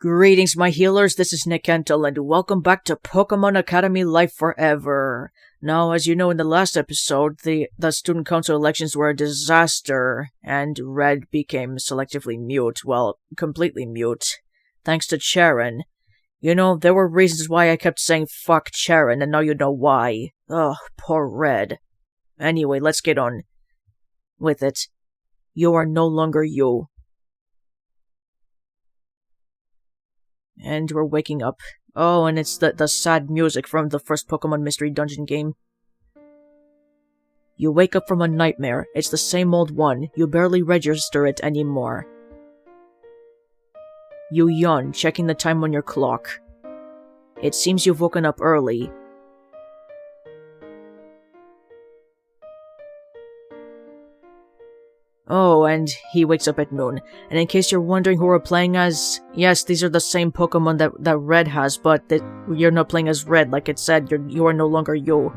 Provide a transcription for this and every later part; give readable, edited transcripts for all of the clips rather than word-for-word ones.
Greetings, my healers, this is Nick Kentel, and welcome back to Pokémon Academy Life Forever. Now, as you know, in the last episode, the student council elections were a disaster, and Red became selectively mute, well, completely mute, thanks to Charon. You know, there were reasons why I kept saying fuck Charon, and now you know why. Ugh, poor Red. Anyway, let's get on with it. You are no longer you. And we're waking up. Oh, and it's the sad music from the first Pokemon Mystery Dungeon game. You wake up from a nightmare. It's the same old one. You barely register it anymore. You yawn, checking the time on your clock. It seems you've woken up early. Oh, and he wakes up at noon. And in case you're wondering who we're playing as, yes, these are the same Pokemon that Red has, but you're not playing as Red. Like it said, you are no longer you.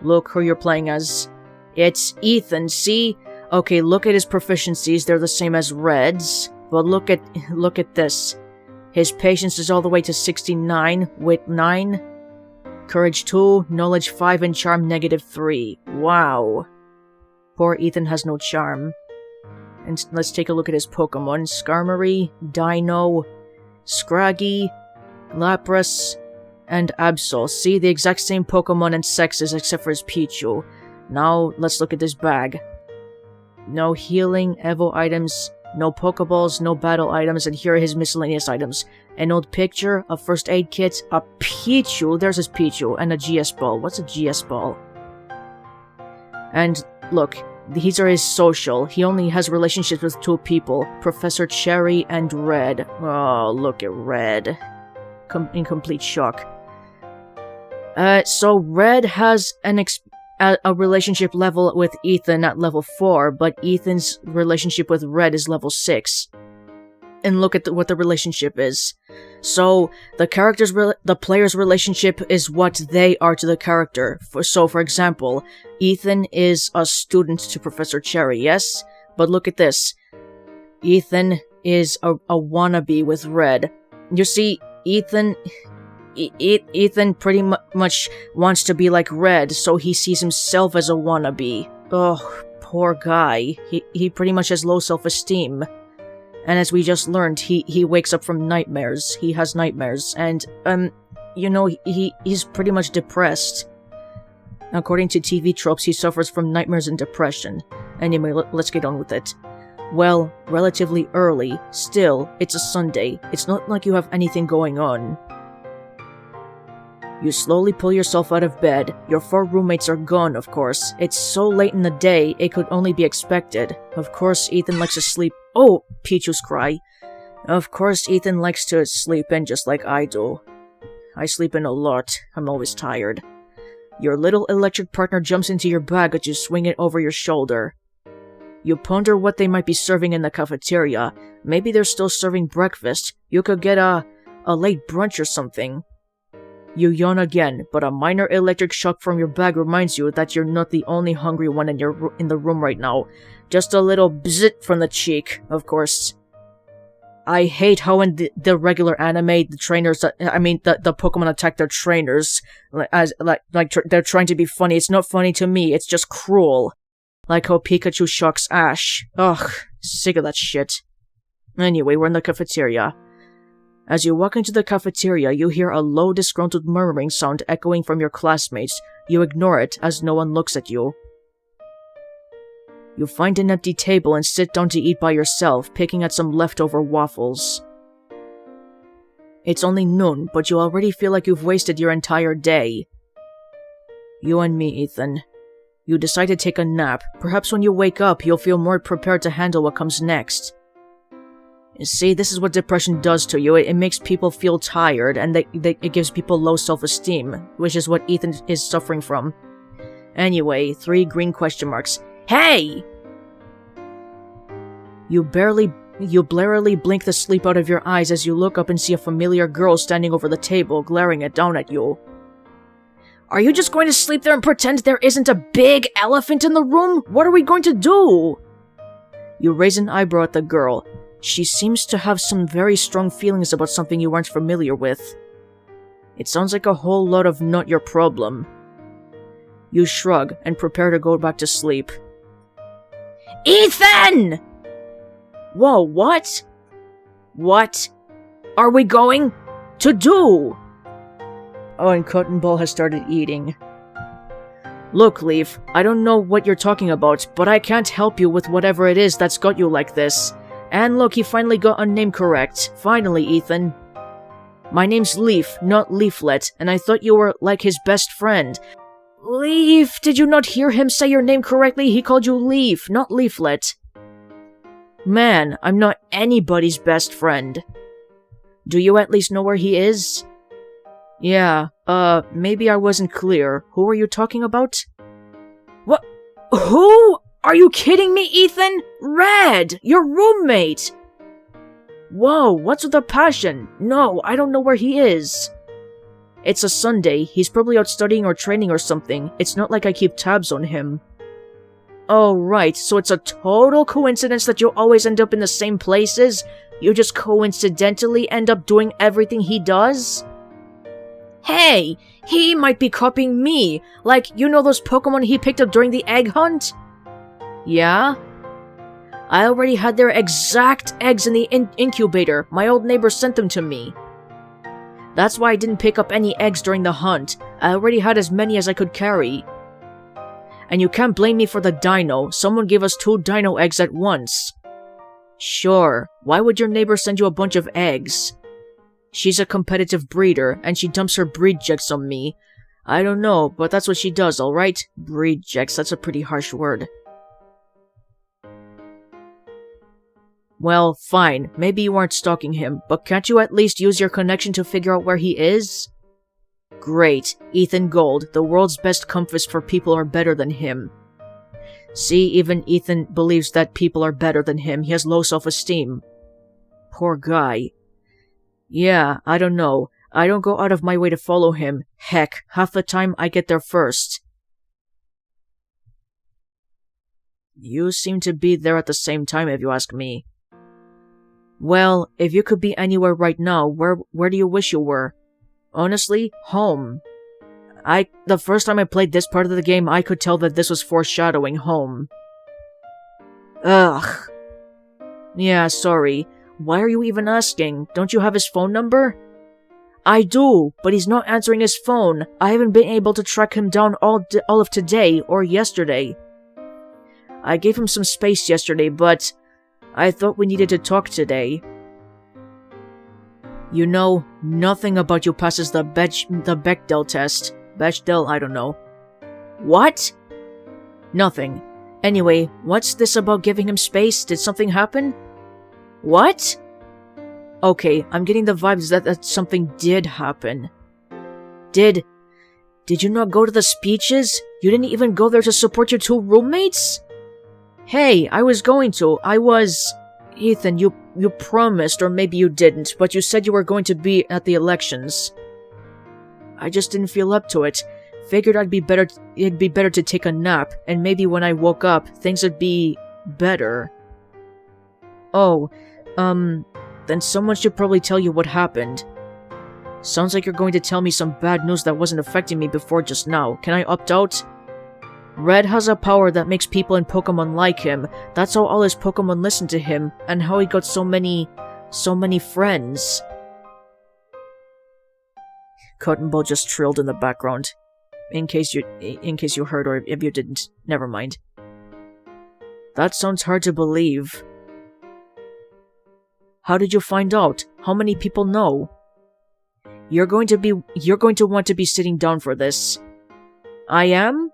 Look who you're playing as. It's Ethan, see? Okay, look at his proficiencies, they're the same as Red's. But look at this. His patience is all the way to 69, wit 9, courage 2, knowledge 5, and charm -3. Wow. Poor Ethan has no charm. And let's take a look at his Pokemon. Skarmory, Dino, Scraggy, Lapras, and Absol. See, the exact same Pokemon and sexes except for his Pichu. Now, let's look at this bag. No healing, Evo items, no Pokeballs, no battle items, and here are his miscellaneous items. An old picture, a first aid kit, a Pichu, there's his Pichu, and a GS Ball. What's a GS Ball? And look, these are his social. He only has relationships with 2 people, Professor Cherry and Red. Oh, look at Red. In complete shock. So Red has a relationship level with Ethan at level 4, but Ethan's relationship with Red is level 6. And look at what the relationship is. So, the player's relationship is what they are to the character. So, for example, Ethan is a student to Professor Cherry, yes? But look at this. Ethan is a wannabe with Red. You see, Ethan pretty much wants to be like Red, so he sees himself as a wannabe. Oh, poor guy. He pretty much has low self-esteem. And as we just learned, he wakes up from nightmares. He has nightmares, and, you know, he's pretty much depressed. According to TV tropes, he suffers from nightmares and depression. Anyway, let's get on with it. Well, relatively early. Still, it's a Sunday. It's not like you have anything going on. You slowly pull yourself out of bed. Your 4 roommates are gone, of course. It's so late in the day, it could only be expected. Of course, Ethan likes to sleep. Oh, Pichu's cry. Of course, Ethan likes to sleep in just like I do. I sleep in a lot. I'm always tired. Your little electric partner jumps into your bag as you swing it over your shoulder. You ponder what they might be serving in the cafeteria. Maybe they're still serving breakfast. You could get a late brunch or something. You yawn again, but a minor electric shock from your bag reminds you that you're not the only hungry one in the room right now. Just a little bzzzt from the cheek, of course. I hate how in the regular anime, the trainers, the Pokemon attack their trainers, like they're trying to be funny. It's not funny to me, it's just cruel. Like how Pikachu shocks Ash. Ugh, sick of that shit. Anyway, we're in the cafeteria. As you walk into the cafeteria, you hear a low, disgruntled murmuring sound echoing from your classmates. You ignore it, as no one looks at you. You find an empty table and sit down to eat by yourself, picking at some leftover waffles. It's only noon, but you already feel like you've wasted your entire day. You and me, Ethan. You decide to take a nap. Perhaps when you wake up, you'll feel more prepared to handle what comes next. See, this is what depression does to you. It makes people feel tired, and it gives people low self-esteem, which is what Ethan is suffering from. Anyway, 3 green question marks. Hey! You blarily blink the sleep out of your eyes as you look up and see a familiar girl standing over the table, glaring down at you. Are you just going to sleep there and pretend there isn't a big elephant in the room? What are we going to do? You raise an eyebrow at the girl. She seems to have some very strong feelings about something you aren't familiar with. It sounds like a whole lot of not your problem. You shrug and prepare to go back to sleep. Ethan! Whoa, what? What are we going to do? Oh, and Cotton Ball has started eating. Look, Leaf, I don't know what you're talking about, but I can't help you with whatever it is that's got you like this. And look, he finally got a name correct. Finally, Ethan. My name's Leaf, not Leaflet, and I thought you were like his best friend. Leaf, did you not hear him say your name correctly? He called you Leaf, not Leaflet. Man, I'm not anybody's best friend. Do you at least know where he is? Yeah, maybe I wasn't clear. Who are you talking about? What? Who? Are you kidding me, Ethan? Red! Your roommate! Whoa, what's with the passion? No, I don't know where he is. It's a Sunday. He's probably out studying or training or something. It's not like I keep tabs on him. Oh, right, so it's a total coincidence that you always end up in the same places? You just coincidentally end up doing everything he does? Hey, he might be copying me. Like, you know those Pokémon he picked up during the egg hunt? Yeah? I already had their exact eggs in the incubator. My old neighbor sent them to me. That's why I didn't pick up any eggs during the hunt. I already had as many as I could carry. And you can't blame me for the dino. Someone gave us 2 dino eggs at once. Sure, why would your neighbor send you a bunch of eggs? She's a competitive breeder, and she dumps her breed checks on me. I don't know, but that's what she does, alright? Breed checks, that's a pretty harsh word. Well, fine, maybe you aren't stalking him, but can't you at least use your connection to figure out where he is? Great, Ethan Gold, the world's best compass for people are better than him. See, even Ethan believes that people are better than him. He has low self-esteem. Poor guy. Yeah, I don't know. I don't go out of my way to follow him. Heck, half the time I get there first. You seem to be there at the same time, if you ask me. Well, if you could be anywhere right now, where do you wish you were? Honestly, home. The first time I played this part of the game, I could tell that this was foreshadowing home. Ugh. Yeah, sorry. Why are you even asking? Don't you have his phone number? I do, but he's not answering his phone. I haven't been able to track him down all of today or yesterday. I gave him some space yesterday, but I thought we needed to talk today. You know, nothing about you passes the Bechdel test. Bechdel, I don't know. What? Nothing. Anyway, what's this about giving him space? Did something happen? What? Okay, I'm getting the vibes that something did happen. Did you not go to the speeches? You didn't even go there to support your 2 roommates? Hey, I was going to. Ethan, you promised, or maybe you didn't, but you said you were going to be at the elections. I just didn't feel up to it. Figured it'd be better to take a nap, and maybe when I woke up, things would be better. Oh, then someone should probably tell you what happened. Sounds like you're going to tell me some bad news that wasn't affecting me before just now. Can I opt out? Red has a power that makes people in Pokémon like him. That's how all his Pokémon listen to him, and how he got so many friends. Cotton Ball just trilled in the background. In case you heard, or if you didn't, never mind. That sounds hard to believe. How did you find out? How many people know? You're going to want to be sitting down for this. I am?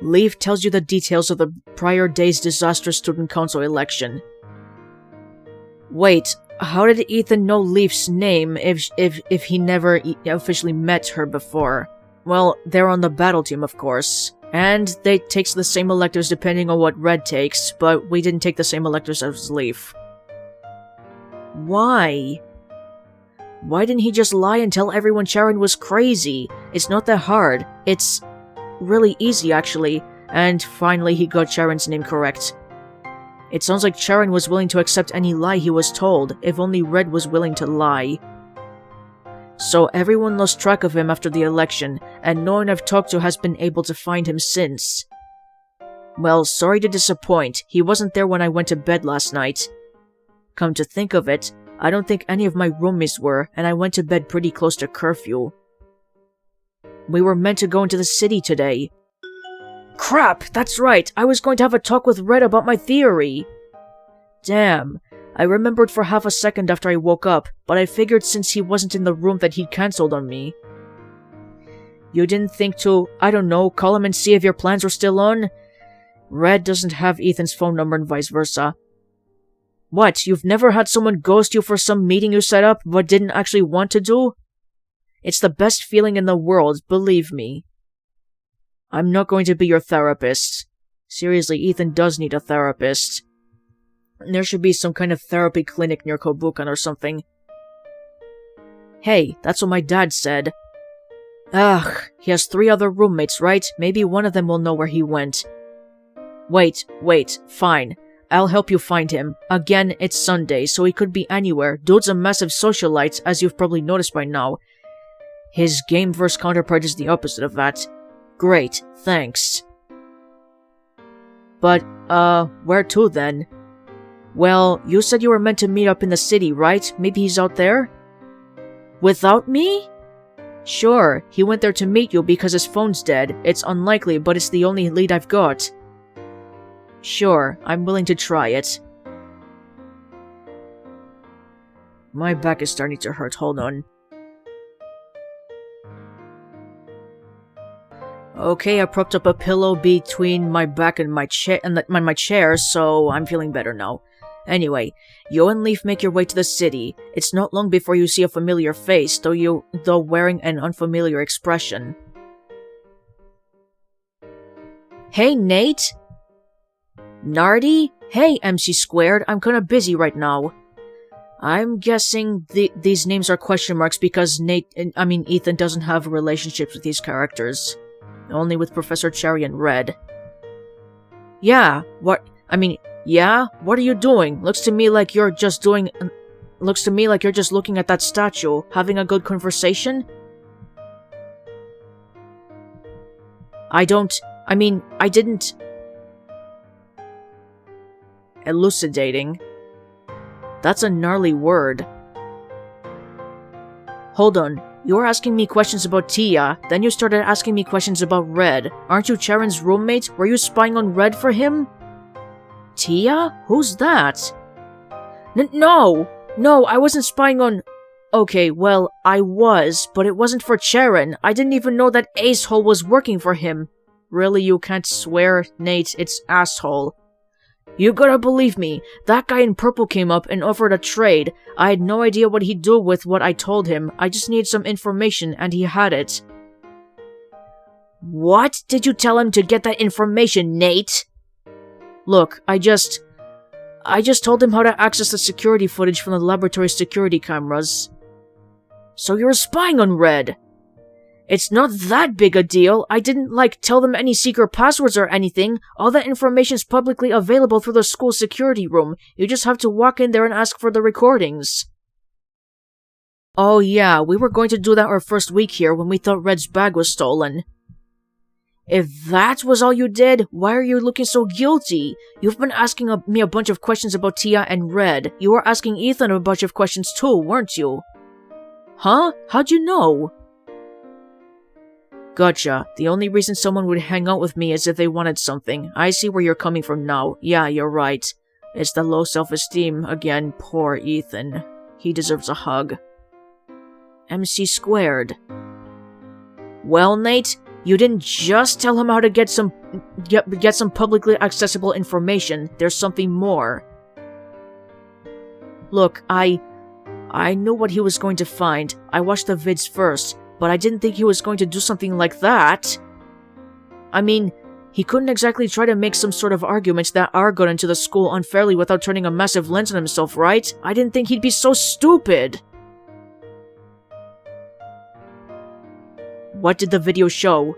Leaf tells you the details of the prior day's disastrous student council election. Wait, how did Ethan know Leaf's name if he never officially met her before? Well, they're on the battle team, of course. And they takes the same electives depending on what Red takes, but we didn't take the same electives as Leaf. Why? Why didn't he just lie and tell everyone Sharon was crazy? It's not that hard. It's really easy, actually. And finally he got Sharon's name correct. It sounds like Charon was willing to accept any lie he was told, if only Red was willing to lie. So everyone lost track of him after the election, and no one I've talked to has been able to find him since. Well, sorry to disappoint, he wasn't there when I went to bed last night. Come to think of it, I don't think any of my roommates were, and I went to bed pretty close to curfew. We were meant to go into the city today. Crap, that's right, I was going to have a talk with Red about my theory. Damn, I remembered for half a second after I woke up, but I figured since he wasn't in the room that he'd cancelled on me. You didn't think to, I don't know, call him and see if your plans were still on? Red doesn't have Ethan's phone number and vice versa. What, you've never had someone ghost you for some meeting you set up but didn't actually want to do? It's the best feeling in the world, believe me. I'm not going to be your therapist. Seriously, Ethan does need a therapist. There should be some kind of therapy clinic near Kobukan or something. Hey, that's what my dad said. Ugh, he has 3 other roommates, right? Maybe one of them will know where he went. Wait, fine. I'll help you find him. Again, it's Sunday, so he could be anywhere. Dude's a massive socialite, as you've probably noticed by now. His game-verse counterpart is the opposite of that. Great, thanks. But, where to then? Well, you said you were meant to meet up in the city, right? Maybe he's out there? Without me? Sure, he went there to meet you because his phone's dead. It's unlikely, but it's the only lead I've got. Sure, I'm willing to try it. My back is starting to hurt, hold on. Okay, I propped up a pillow between my back and my chair, so I'm feeling better now. Anyway, you and Leaf make your way to the city. It's not long before you see a familiar face, though wearing an unfamiliar expression. Hey, Nate! Nardi? Hey, MC Squared, I'm kinda busy right now. I'm guessing these names are question marks because Ethan doesn't have relationships with these characters. Only with Professor Cherry and Red. Yeah, what are you doing? Looks to me like you're just looking at that statue, having a good conversation? I didn't... Elucidating. That's a gnarly word. Hold on, you were asking me questions about Tia, then you started asking me questions about Red. Aren't you Charon's roommate? Were you spying on Red for him? Tia? Who's that? No, I wasn't spying on... Okay, well, I was, but it wasn't for Charon. I didn't even know that Acehole was working for him. Really, you can't swear, Nate, it's asshole. You gotta believe me, that guy in purple came up and offered a trade. I had no idea what he'd do with what I told him. I just needed some information, and he had it. What did you tell him to get that information, Nate? Look, I just told him how to access the security footage from the laboratory security cameras. So you were spying on Red? It's not that big a deal. I didn't, tell them any secret passwords or anything. All that information's publicly available through the school security room. You just have to walk in there and ask for the recordings. Oh yeah, we were going to do that our first week here when we thought Red's bag was stolen. If that was all you did, why are you looking so guilty? You've been asking me a bunch of questions about Tia and Red. You were asking Ethan a bunch of questions too, weren't you? Huh? How'd you know? Gotcha. The only reason someone would hang out with me is if they wanted something. I see where you're coming from now. Yeah, you're right. It's the low self-esteem again. Poor Ethan. He deserves a hug. MC Squared. Well, Nate, you didn't just tell him how to get some publicly accessible information. There's something more. Look, I knew what he was going to find. I watched the vids first. But I didn't think he was going to do something like that. He couldn't exactly try to make some sort of arguments that are got into the school unfairly without turning a massive lens on himself, right? I didn't think he'd be so stupid. What did the video show?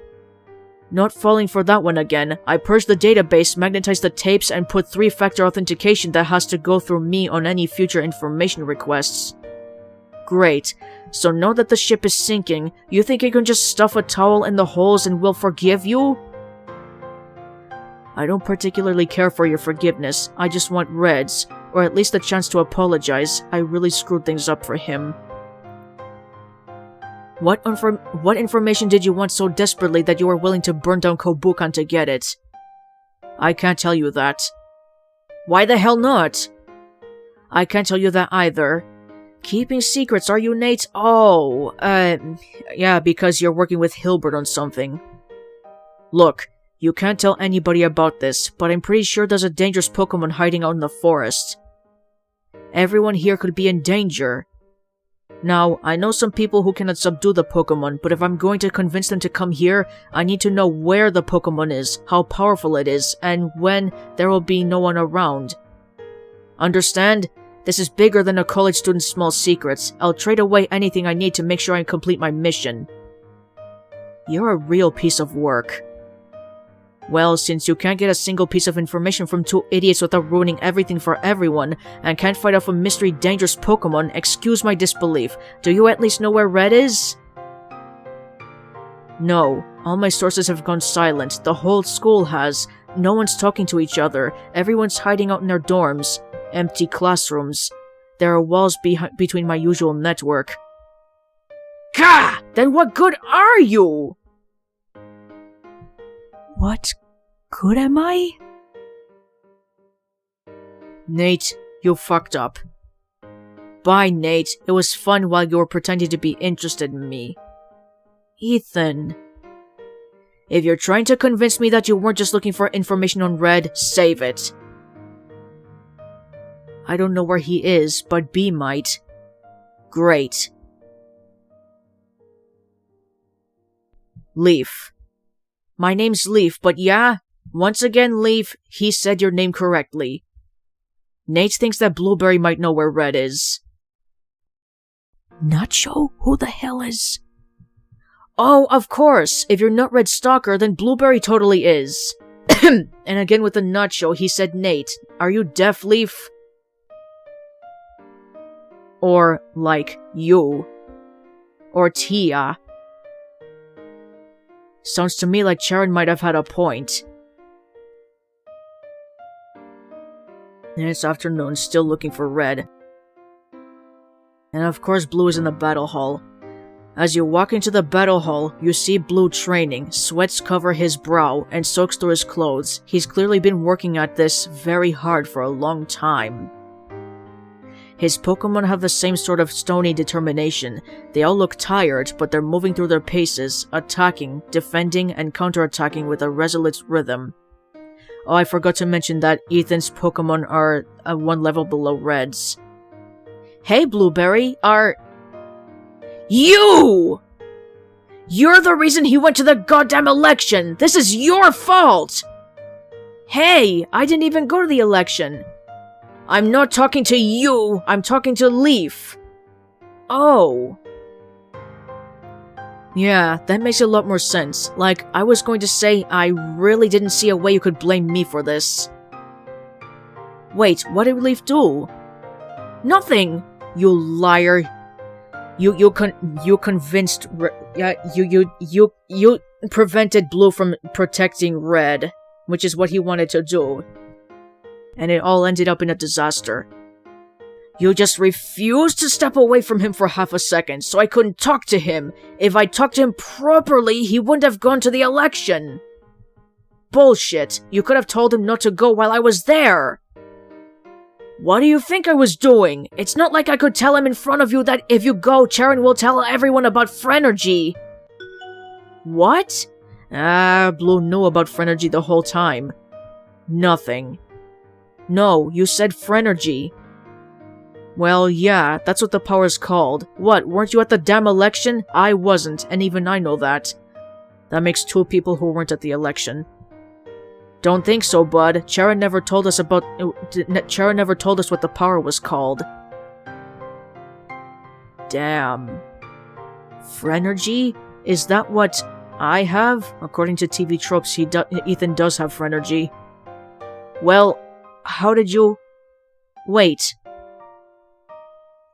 Not falling for that one again. I purged the database, magnetized the tapes, and put 3-factor authentication that has to go through me on any future information requests. Great. So now that the ship is sinking, you think you can just stuff a towel in the holes and we'll forgive you? I don't particularly care for your forgiveness. I just want Red's, or at least a chance to apologize. I really screwed things up for him. What information did you want so desperately that you were willing to burn down Kobukan to get it? I can't tell you that. Why the hell not? I can't tell you that either. Keeping secrets, are you, Nate? Oh, yeah, because you're working with Hilbert on something. Look, you can't tell anybody about this, but I'm pretty sure there's a dangerous Pokémon hiding out in the forest. Everyone here could be in danger. Now, I know some people who cannot subdue the Pokémon, but if I'm going to convince them to come here, I need to know where the Pokémon is, how powerful it is, and when there will be no one around. Understand? This is bigger than a college student's small secrets. I'll trade away anything I need to make sure I complete my mission. You're a real piece of work. Well, since you can't get a single piece of information from 2 idiots without ruining everything for everyone, and can't fight off a mystery dangerous Pokémon, excuse my disbelief. Do you at least know where Red is? No. All my sources have gone silent. The whole school has. No one's talking to each other. Everyone's hiding out in their dorms. Empty classrooms. There are walls between my usual network. Gah! Then what good are you? What good am I? Nate, you fucked up. Bye, Nate. It was fun while you were pretending to be interested in me. Ethan. If you're trying to convince me that you weren't just looking for information on Red, save it. I don't know where he is, but B might. Great. Leaf. My name's Leaf, but yeah, once again, Leaf, he said your name correctly. Nate thinks that Blueberry might know where Red is. Nacho? Who the hell is? Oh, of course! If you're not Red's stalker, then Blueberry totally is. And again with the Nacho, he said Nate. Are you deaf, Leaf? Or, like, you. Or Tia. Sounds to me like Charon might have had a point. And it's afternoon, still looking for Red. And of course Blue is in the battle hall. As you walk into the battle hall, you see Blue training. Sweats cover his brow and soaks through his clothes. He's clearly been working at this very hard for a long time. His Pokémon have the same sort of stony determination. They all look tired, but they're moving through their paces, attacking, defending, and counterattacking with a resolute rhythm. Oh, I forgot to mention that Ethan's Pokémon are 1 level below Red's. Hey, Blueberry, You! You're the reason he went to the goddamn election! This is your fault! Hey, I didn't even go to the election! I'm not talking to you, I'm talking to Leaf. Oh. Yeah, that makes a lot more sense. Like, I was going to say I really didn't see a way you could blame me for this. Wait, what did Leaf do? Nothing! You liar. You convinced you prevented Blue from protecting Red, which is what he wanted to do. And it all ended up in a disaster. You just refused to step away from him for half a second, so I couldn't talk to him. If I talked to him properly, he wouldn't have gone to the election. Bullshit. You could have told him not to go while I was there. What do you think I was doing? It's not like I could tell him in front of you that if you go, Charon will tell everyone about Phrenergy. What? Blue knew about Phrenergy the whole time. Nothing. No, you said Phrenergy. Well, yeah, that's what the power's called. What, weren't you at the damn election? I wasn't, and even I know that. That makes 2 people who weren't at the election. Don't think so, bud. Charon never told us what the power was called. Damn. Phrenergy? Is that what... I have? According to TV tropes, Ethan does have Phrenergy. Well, how did you... Wait.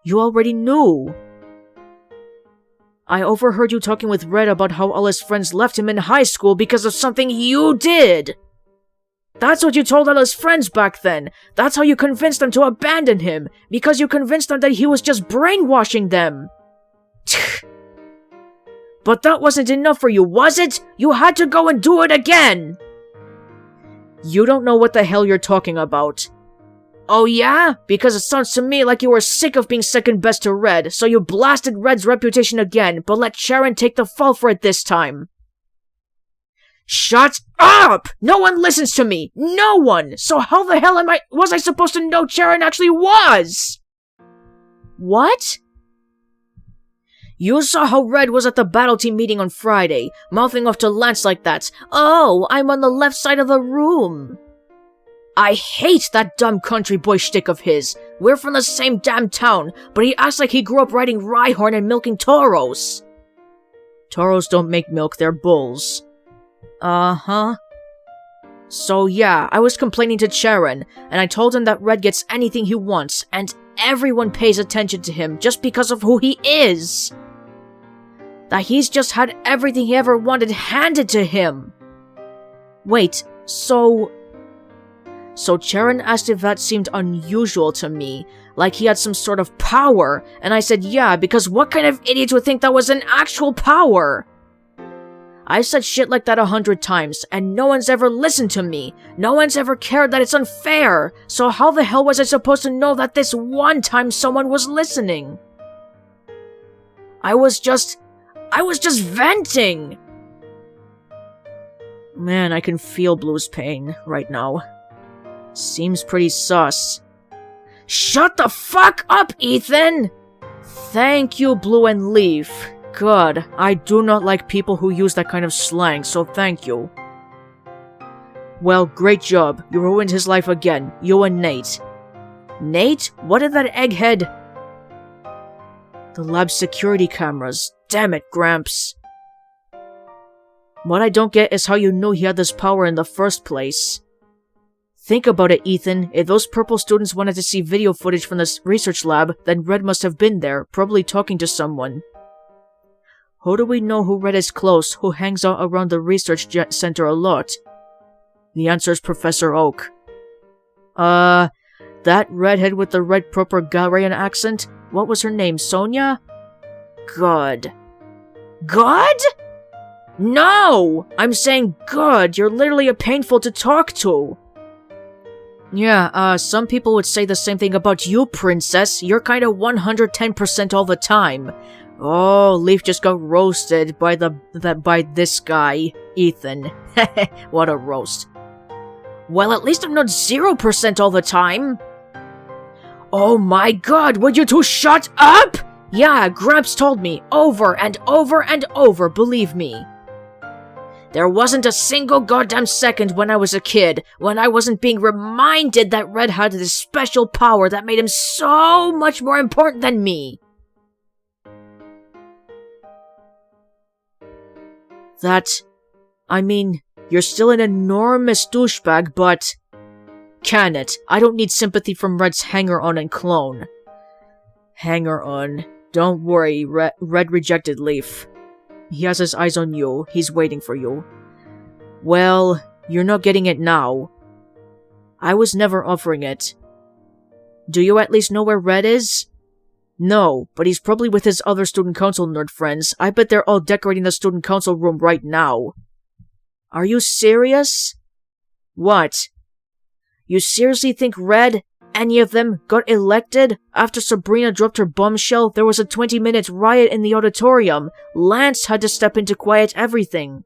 You already knew. I overheard you talking with Red about how all his friends left him in high school because of something you did! That's what you told all his friends back then! That's how you convinced them to abandon him! Because you convinced them that he was just brainwashing them! But that wasn't enough for you, was it? You had to go and do it again! You don't know what the hell you're talking about. Oh yeah? Because it sounds to me like you were sick of being second best to Red, so you blasted Red's reputation again, but let Sharon take the fall for it this time. Shut up! No one listens to me! No one! So how the hell was I supposed to know Sharon actually was? What? You saw how Red was at the battle team meeting on Friday, mouthing off to Lance like that. Oh, I'm on the left side of the room. I hate that dumb country boy shtick of his. We're from the same damn town, but he acts like he grew up riding Rhyhorn and milking toros. Toros don't make milk, they're bulls. Uh-huh. So yeah, I was complaining to Sharon, and I told him that Red gets anything he wants, and everyone pays attention to him just because of who he is. That he's just had everything he ever wanted handed to him. Wait, So Sharon asked if that seemed unusual to me, like he had some sort of power, and I said yeah, because what kind of idiot would think that was an actual power? I've said shit like that 100 times, and no one's ever listened to me. No one's ever cared that it's unfair, so how the hell was I supposed to know that this one time someone was listening? I was just venting! Man, I can feel Blue's pain right now. Seems pretty sus. Shut the fuck up, Ethan! Thank you, Blue and Leaf. God, I do not like people who use that kind of slang, so thank you. Well, great job. You ruined his life again. You and Nate. Nate? What did that egghead... The lab's security cameras. Damn it, Gramps. What I don't get is how you knew he had this power in the first place. Think about it, Ethan. If those purple students wanted to see video footage from this research lab, then Red must have been there, probably talking to someone. How do we know who Red is close, who hangs out around the research center a lot? The answer is Professor Oak. That redhead with the red proper Galarian accent? What was her name, Sonia? God. God? No! I'm saying God, you're literally a painful to talk to. Yeah, some people would say the same thing about you, Princess. You're kinda 110% all the time. Oh, Leaf just got roasted by this guy, Ethan. What a roast. Well, at least I'm not 0% all the time. Oh my god, would you two shut up? Yeah, Gramps told me, over and over and over, believe me. There wasn't a single goddamn second when I was a kid, when I wasn't being reminded that Red had this special power that made him so much more important than me. You're still an enormous douchebag, but... Can it? I don't need sympathy from Red's hanger-on and clone. Hanger-on. Don't worry, Red rejected Leaf. He has his eyes on you. He's waiting for you. Well, you're not getting it now. I was never offering it. Do you at least know where Red is? No, but he's probably with his other student council nerd friends. I bet they're all decorating the student council room right now. Are you serious? What? You seriously think Red, any of them, got elected? After Sabrina dropped her bombshell, there was a 20-minute riot in the auditorium. Lance had to step in to quiet everything.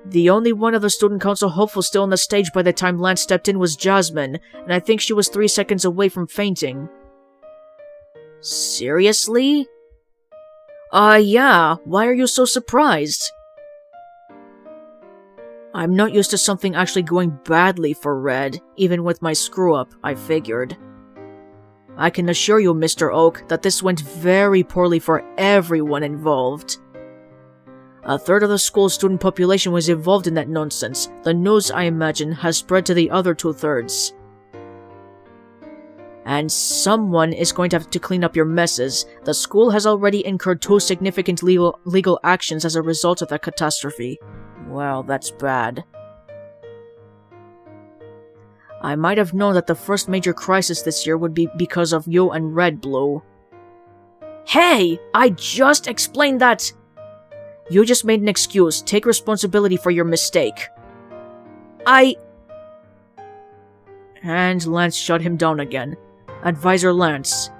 The only one of the student council hopefuls still on the stage by the time Lance stepped in was Jasmine, and I think she was 3 seconds away from fainting. Seriously? Yeah. Why are you so surprised? I'm not used to something actually going badly for Red, even with my screw-up, I figured. I can assure you, Mr. Oak, that this went very poorly for everyone involved. A third of the school's student population was involved in that nonsense. The news, I imagine, has spread to the other 2/3. And someone is going to have to clean up your messes. The school has already incurred 2 significant legal actions as a result of that catastrophe. Well, that's bad. I might have known that the first major crisis this year would be because of you and Red Blue. Hey! I just explained that! You just made an excuse. Take responsibility for your mistake. And Lance shut him down again. Advisor Lance.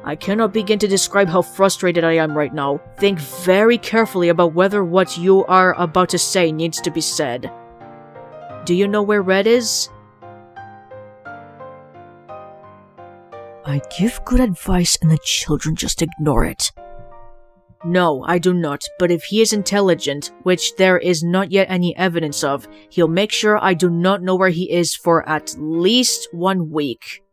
I cannot begin to describe how frustrated I am right now. Think very carefully about whether what you are about to say needs to be said. Do you know where Red is? I give good advice and the children just ignore it. No, I do not, but if he is intelligent, which there is not yet any evidence of, he'll make sure I do not know where he is for at least 1 week.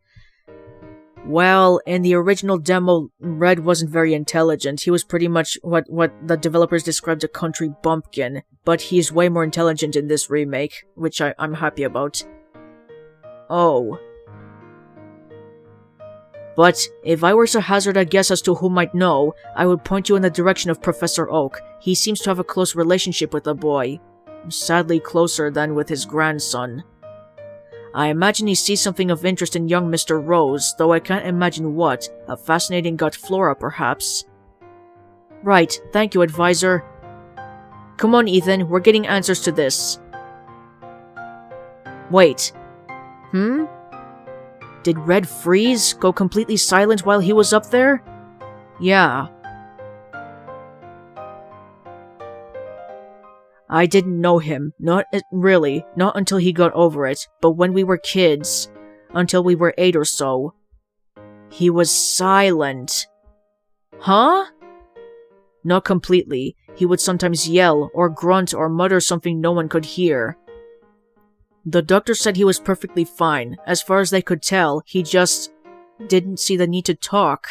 Well, in the original demo, Red wasn't very intelligent. He was pretty much what the developers described a country bumpkin, but he's way more intelligent in this remake, which I'm happy about. Oh. But if I were to hazard a guess as to who might know, I would point you in the direction of Professor Oak. He seems to have a close relationship with the boy. Sadly closer than with his grandson. I imagine he sees something of interest in young Mr. Rose, though I can't imagine what. A fascinating gut flora, perhaps. Right, thank you, Advisor. Come on, Ethan, we're getting answers to this. Wait. Did Red freeze? Go completely silent while he was up there? Yeah. I didn't know him. Not really. Not until he got over it. But when we were kids, until we were 8 or so, he was silent. Huh? Not completely. He would sometimes yell, or grunt, or mutter something no one could hear. The doctor said he was perfectly fine. As far as they could tell, he just didn't see the need to talk.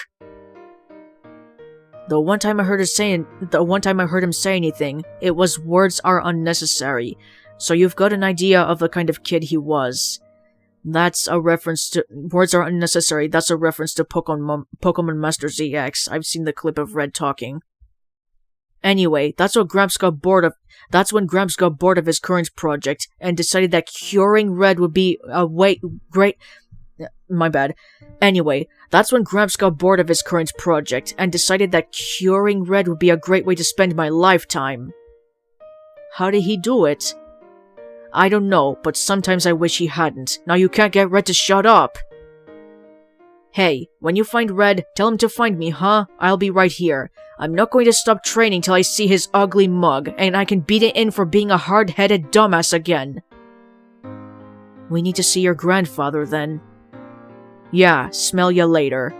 The one time I heard him say anything, it was "words are unnecessary." So you've got an idea of the kind of kid he was. That's a reference to "words are unnecessary." That's a reference to Pokémon Master ZX. I've seen the clip of Red talking. Anyway, that's when Gramps got bored of his current project and decided that curing Red would be Anyway, that's when Gramps got bored of his current project and decided that curing Red would be a great way to spend my lifetime. How did he do it? I don't know, but sometimes I wish he hadn't. Now you can't get Red to shut up! Hey, when you find Red, tell him to find me, huh? I'll be right here. I'm not going to stop training till I see his ugly mug, and I can beat it in for being a hard-headed dumbass again. We need to see your grandfather, then. Yeah, smell ya later.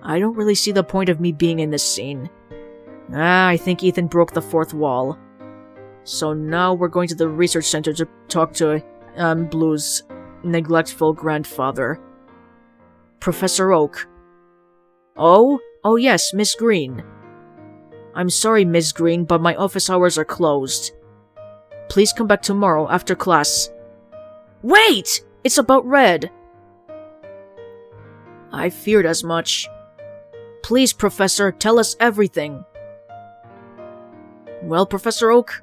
I don't really see the point of me being in this scene. I think Ethan broke the 4th wall. So now we're going to the research center to talk to, Blue's neglectful grandfather. Professor Oak. Oh? Oh yes, Miss Green. I'm sorry, Miss Green, but my office hours are closed. Please come back tomorrow after class. Wait! It's about Red! I feared as much. Please, Professor, tell us everything. Well, Professor Oak?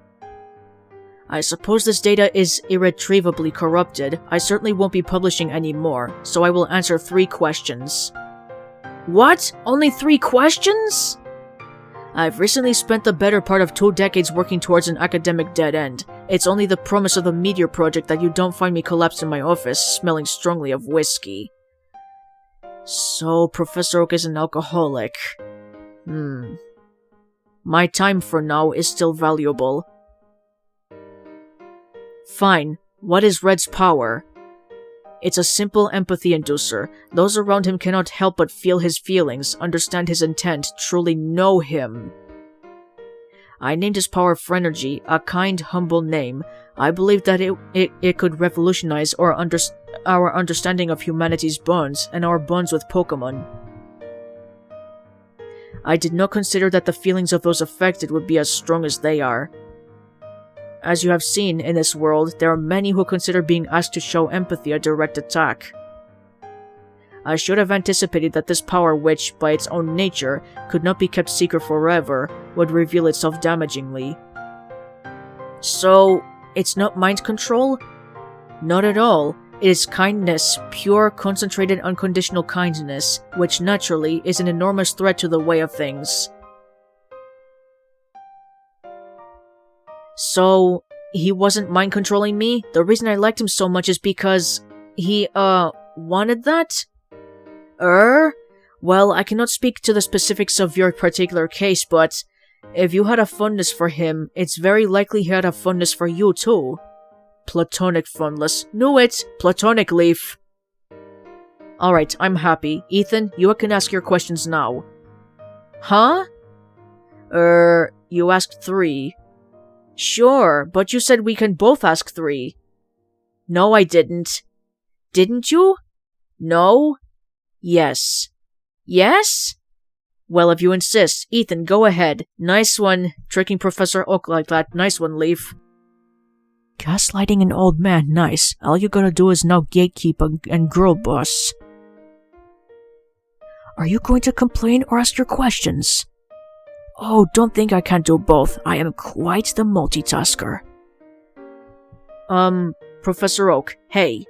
I suppose this data is irretrievably corrupted. I certainly won't be publishing any more, so I will answer 3 questions. What? Only 3 questions? I've recently spent the better part of 2 decades working towards an academic dead end. It's only the promise of the Meteor Project that you don't find me collapsed in my office, smelling strongly of whiskey. So, Professor Oak is an alcoholic. My time for now is still valuable. Fine. What is Red's power? It's a simple empathy inducer. Those around him cannot help but feel his feelings, understand his intent, truly know him. I named his power Phrenergy, a kind, humble name. I believe that it could revolutionize our understanding of humanity's bonds and our bonds with Pokémon. I did not consider that the feelings of those affected would be as strong as they are. As you have seen, in this world, there are many who consider being asked to show empathy a direct attack. I should have anticipated that this power which, by its own nature, could not be kept secret forever, would reveal itself damagingly. So, it's not mind control? Not at all. It is kindness, pure, concentrated, unconditional kindness, which naturally is an enormous threat to the way of things. So, he wasn't mind controlling me? The reason I liked him so much is because he, wanted that? Well, I cannot speak to the specifics of your particular case, but if you had a fondness for him, it's very likely he had a fondness for you too. Platonic fondness. Knew it! Platonic, Leaf. Alright, I'm happy. Ethan, you can ask your questions now. Huh? You asked 3. Sure, but you said we can both ask 3. No, I didn't. Didn't you? No? Yes. Yes? Well, if you insist. Ethan, go ahead. Nice one. Tricking Professor Oak like that. Nice one, Leaf. Gaslighting an old man, nice. All you gotta do is now gatekeep and girl boss. Are you going to complain or ask your questions? Oh, don't think I can't do both. I am quite the multitasker. Professor Oak, hey.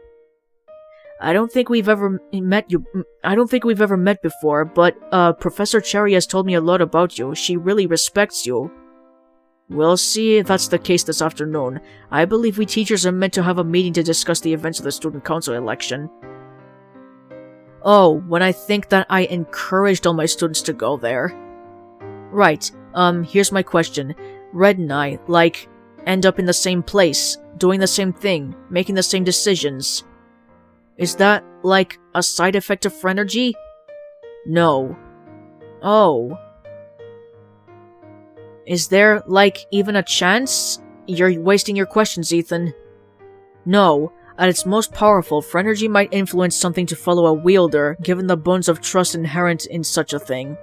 I don't think we've ever met before, but, Professor Cherry has told me a lot about you. She really respects you. We'll see if that's the case this afternoon. I believe we teachers are meant to have a meeting to discuss the events of the student council election. Oh, when I think that I encouraged all my students to go there. Right, here's my question. Red and I, end up in the same place, doing the same thing, making the same decisions. Is that, a side effect of Phrenergy? No. Oh. Is there, even a chance? You're wasting your questions, Ethan. No. At its most powerful, Phrenergy might influence something to follow a wielder, given the bonds of trust inherent in such a thing.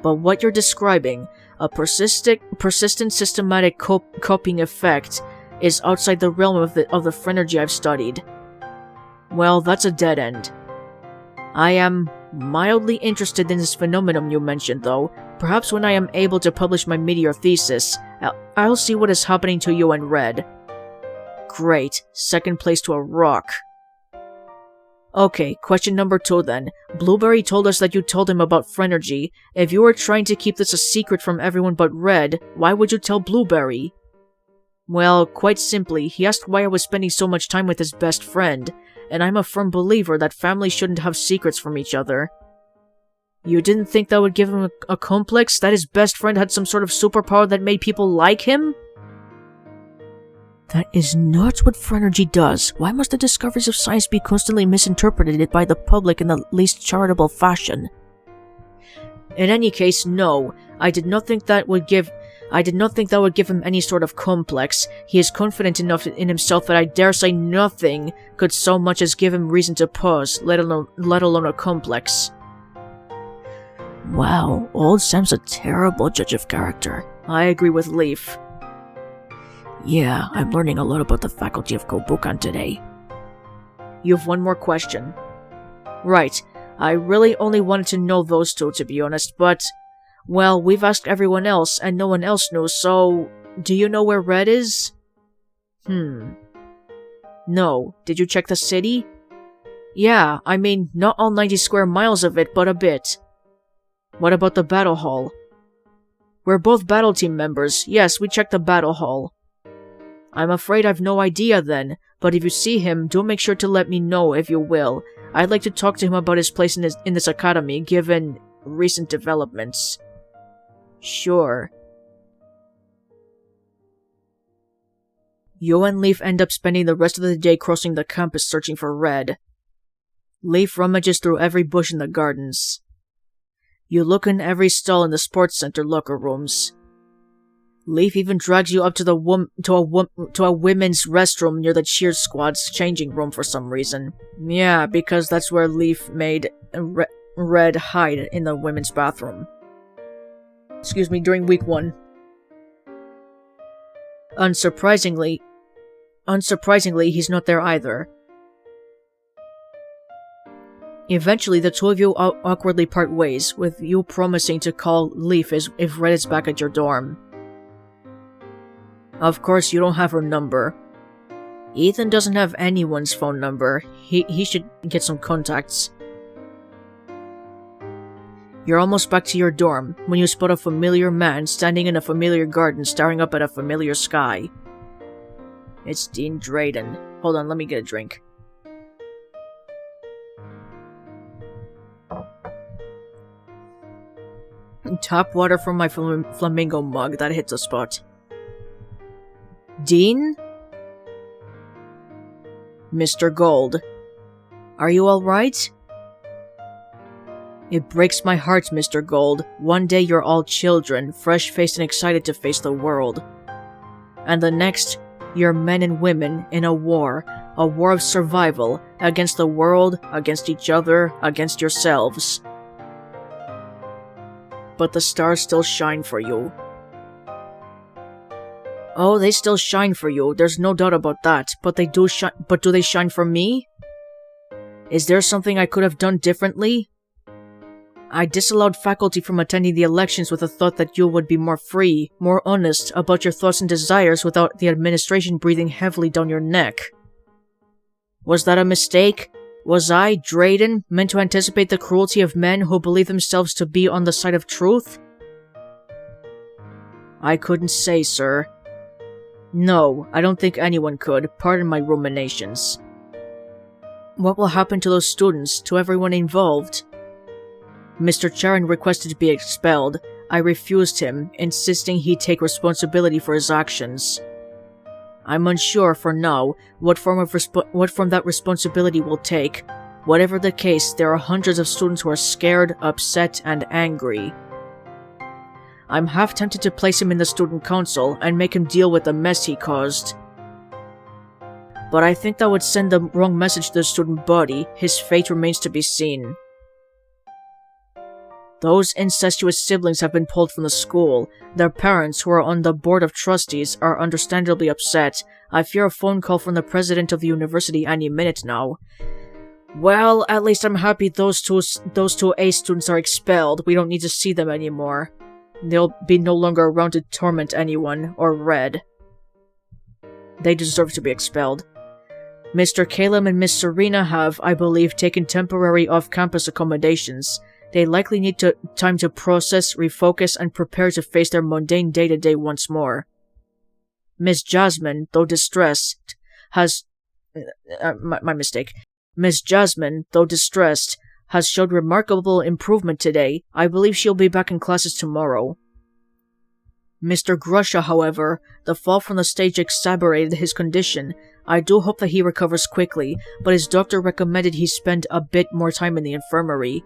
But what you're describing, a persistent systematic coping effect, is outside the realm of the Phrenergy I've studied. Well, that's a dead end. I am mildly interested in this phenomenon you mentioned, though. Perhaps when I am able to publish my meteor thesis, I'll see what is happening to you and Red. Great. Second place to a rock. Okay, question number 2 then. Blueberry told us that you told him about Phrenergy. If you were trying to keep this a secret from everyone but Red, why would you tell Blueberry? Well, quite simply, he asked why I was spending so much time with his best friend, and I'm a firm believer that families shouldn't have secrets from each other. You didn't think that would give him a complex, that his best friend had some sort of superpower that made people like him? That is not what Phrenergy does. Why must the discoveries of science be constantly misinterpreted by the public in the least charitable fashion? In any case, no. I did not think that would give him any sort of complex. He is confident enough in himself that I dare say nothing could so much as give him reason to pause, let alone a complex. Wow, old Sam's a terrible judge of character. I agree with Leaf. Yeah, I'm learning a lot about the faculty of Kobukan today. You have one more question. Right, I really only wanted to know those 2, to be honest, but... well, we've asked everyone else, and no one else knows, so... do you know where Red is? No. Did you check the city? Yeah, I mean, not all 90 square miles of it, but a bit. What about the battle hall? We're both battle team members. Yes, we checked the battle hall. I'm afraid I've no idea then, but if you see him, do make sure to let me know if you will. I'd like to talk to him about his place in this academy, given recent developments. Sure. You and Leaf end up spending the rest of the day crossing the campus searching for Red. Leaf rummages through every bush in the gardens. You look in every stall in the sports center locker rooms. Leaf even drags you up to a women's restroom near the cheer squad's changing room for some reason. Yeah, because that's where Leaf made Red hide in the women's bathroom. during week 1. Unsurprisingly, he's not there either. Eventually, the two of you awkwardly part ways, with you promising to call Leaf if Red is back at your dorm. Of course, you don't have her number. Ethan doesn't have anyone's phone number. He should get some contacts. You're almost back to your dorm when you spot a familiar man standing in a familiar garden staring up at a familiar sky. It's Dean Drayden. Hold on, let me get a drink. Tap water from my flamingo mug, that hits a spot. Dean? Mr. Gold. Are you alright? It breaks my heart, Mr. Gold. One day you're all children, fresh-faced and excited to face the world. And the next, you're men and women in a war of survival, against the world, against each other, against yourselves. But the stars still shine for you. Oh, they still shine for you, there's no doubt about that, but do they shine for me? Is there something I could have done differently? I disallowed faculty from attending the elections with the thought that you would be more free, more honest about your thoughts and desires without the administration breathing heavily down your neck. Was that a mistake? Was I, Drayden, meant to anticipate the cruelty of men who believe themselves to be on the side of truth? I couldn't say, sir. No, I don't think anyone could, pardon my ruminations. What will happen to those students, to everyone involved? Mr. Charon requested to be expelled. I refused him, insisting he take responsibility for his actions. I'm unsure, for now, what form that responsibility will take. Whatever the case, there are hundreds of students who are scared, upset, and angry. I'm half tempted to place him in the student council and make him deal with the mess he caused. But I think that would send the wrong message to the student body. His fate remains to be seen. Those incestuous siblings have been pulled from the school. Their parents, who are on the board of trustees, are understandably upset. I fear a phone call from the president of the university any minute now. Well, at least I'm happy those two A students are expelled. We don't need to see them anymore. They'll be no longer around to torment anyone, or Red. They deserve to be expelled. Mr. Caleb and Miss Serena have, I believe, taken temporary off-campus accommodations. They likely need time to process, refocus, and prepare to face their mundane day-to-day once more. Miss Jasmine, though distressed, has... my mistake. Miss Jasmine, though distressed, has showed remarkable improvement today. I believe she'll be back in classes tomorrow. Mr. Grusha, however, the fall from the stage exacerbated his condition. I do hope that he recovers quickly, but his doctor recommended he spend a bit more time in the infirmary.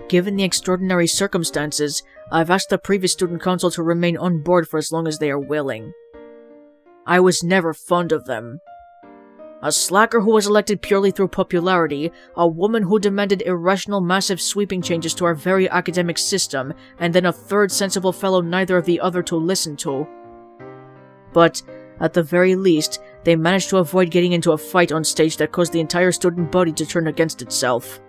Given the extraordinary circumstances, I've asked the previous student council to remain on board for as long as they are willing. I was never fond of them. A slacker who was elected purely through popularity, a woman who demanded irrational massive sweeping changes to our very academic system, and then a third sensible fellow neither of the other to listen to. But, at the very least, they managed to avoid getting into a fight on stage that caused the entire student body to turn against itself.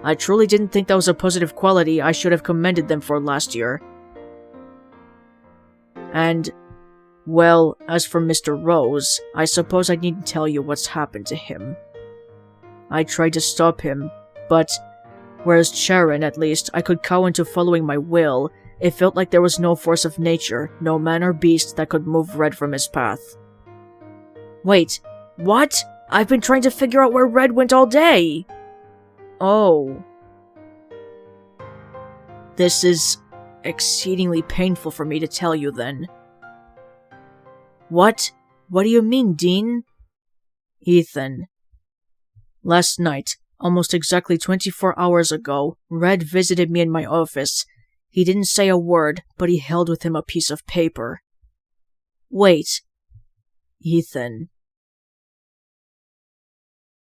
I truly didn't think that was a positive quality I should have commended them for last year. And, well, as for Mr. Rose, I suppose I needn't tell you what's happened to him. I tried to stop him, but, whereas Charon, at least, I could cow into following my will, it felt like there was no force of nature, no man or beast that could move Red from his path. Wait, what? I've been trying to figure out where Red went all day! Oh. This is exceedingly painful for me to tell you, then. What? What do you mean, Dean? Ethan. Last night, almost exactly 24 hours ago, Red visited me in my office. He didn't say a word, but he held with him a piece of paper. Wait. Ethan.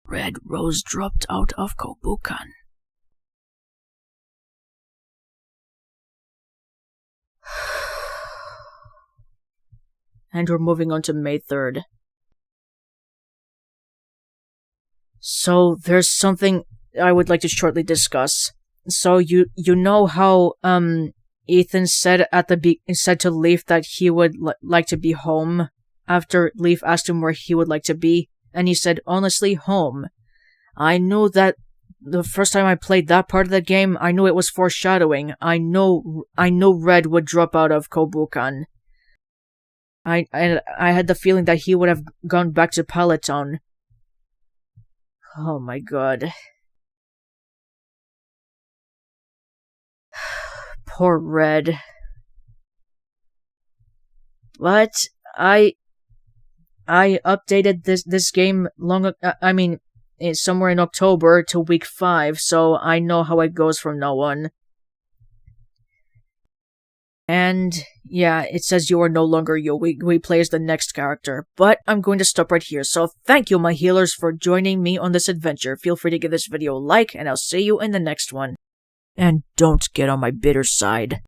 Red Rose dropped out of Kobukan. And we're moving on to May 3rd. So, there's something I would like to shortly discuss. So, you know how, Ethan said said to Leaf that he would like to be home after Leaf asked him where he would like to be, and he said, honestly, home. I knew that the first time I played that part of the game, I knew it was foreshadowing. I know Red would drop out of Kobukan. I had the feeling that he would have gone back to Palatine. Oh my god. Poor Red. But I updated this game somewhere in October to week 5, so I know how it goes from now on. And yeah, it says you are no longer you. We play as the next character. But I'm going to stop right here. So thank you, my healers, for joining me on this adventure. Feel free to give this video a like, and I'll see you in the next one. And don't get on my bitter side.